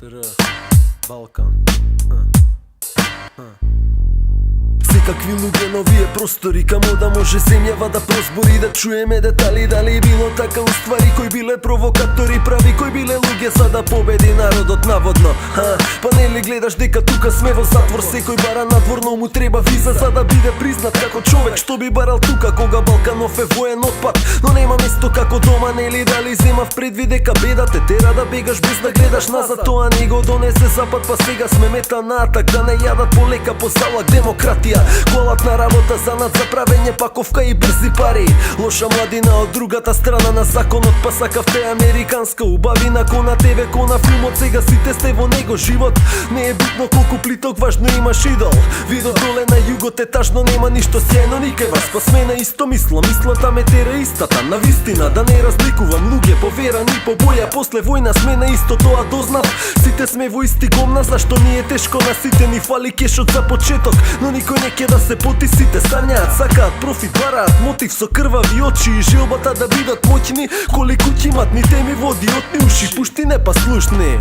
СТР, Балкан. Секакви луѓе на овие простори, камо да може земјава да прозбори, да чуеме детали дали било така уствари, кои биле провокатори прави, кои биле луѓе за да победи народот наводно. Па нели гледаш дека тука сме во затвор, секој бара надворно му треба виза за да биде признат како човек, што би барал тука кога Балканов е воен отпад, но нема место како дома, нели дали земав предвид дека беда те тера да бегаш без да гледаш назад, тоа не го донесе запад, па сега сме мета на атак, да не јадат полека по салак демократија. Колатна работа занад за правење паковка и брзи пари. Лоша младина од другата страна на законот, па сакавте американска убавина, ко на ТВ, ко на филмот, сега сите сте во него. Живот не е битно колку плиток, важно имаш идол. Видов доле на југот е тажно, нема ништо сјајно никај вас, па сме на исто мисла, мислата ме тера истата, на вистина да не разликувам луѓе по вера ни по боја, после војна сме на исто, тоа дознав. Сите сме во исти гомна, зашто ни е тешко на сите, ни фали кешот за почеток, но никој не ќе да се поти, сите санјаат, сакаат профит, бараат мотив со крвави очи и желбата да бидат моќни, коли куќи имат, ни теми води отни уши, пушти не па слушни.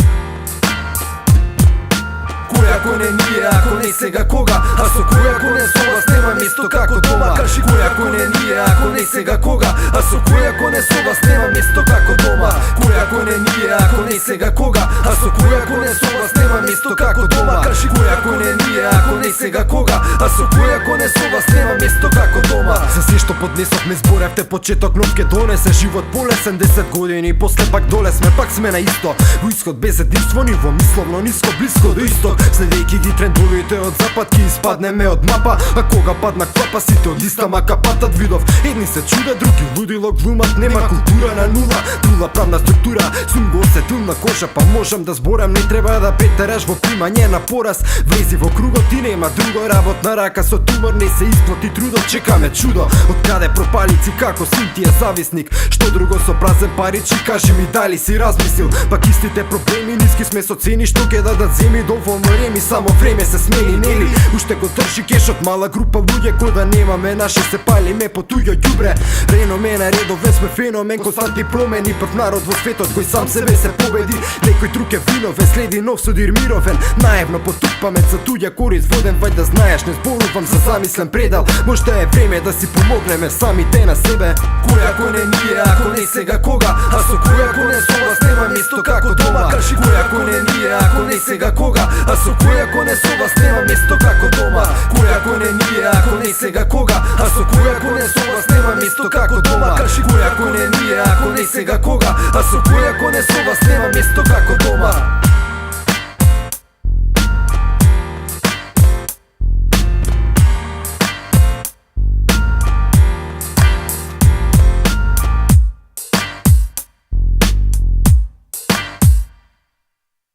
Кој ако не ние, ако не сега кога, а со кој ако не со вас нема место како дома. Кажи кој ако не ние, ако не сега кога, а со кој ако не со вас нема место како дома. Кој ако не ние, ако не сега кога, а со кој ако не со вас нема место како дома. Кажи кој ако не ние, ако не сега кога, а со кој ако не со вас нема место како дома. За се што поднесовме зборевте почеток нов ке донесе, живот полесен 10 години, после пак доле сме, пак сме на исто. Во исход без единство, ниво мисловно ниско, близко до исток. Следејќи ги трендовите од запад, ки испаднеме од мапа, а кога падна клапа сите од иста мака патат. Видов едни се чудат, други лудило глумат, нема култура на нула, нула правна структура. Сум го осетил на кожа, па можам да зборам, не треба да претераш во примање на пораз. Влези во кругот и нема друго, работна рака со тумор не се исплати трудот, чекаме чудо. Од каде пропалици, како син ти е зависник, што друго со празен паричи, кажи ми дали си размислил. Пак истите проблеми, ниски сме со цени, што ќе дадат земи доволно реми, само време се смени, нели? Уште го држи кешот, мала група луѓе, кој да немаме наше, се палиме по туѓо ѓубре. Реноме на редове сме феномен, константни промени, прв народ во светот кој сам себе се победи. Некој друг е виновен, следи нов судир мировен, наивно потук памет за туѓа корист воден, вај да знаеш, не зборувам за замислен предал. Можда е време да си помогнеме самите на себе. Кој ако не ние, ако не сега кога, а со кој ако не со вас нема место како дома. Кажи кој ако не ние, ако не сега кога, а со кој ако не со вас нема место како дома. Кој ако не ние, ако не сега кога, а со кој ако не со вас нема место како дома. Кажи кој ако не ние, ако не сега кога, а со кој ако не со вас нема место како дома.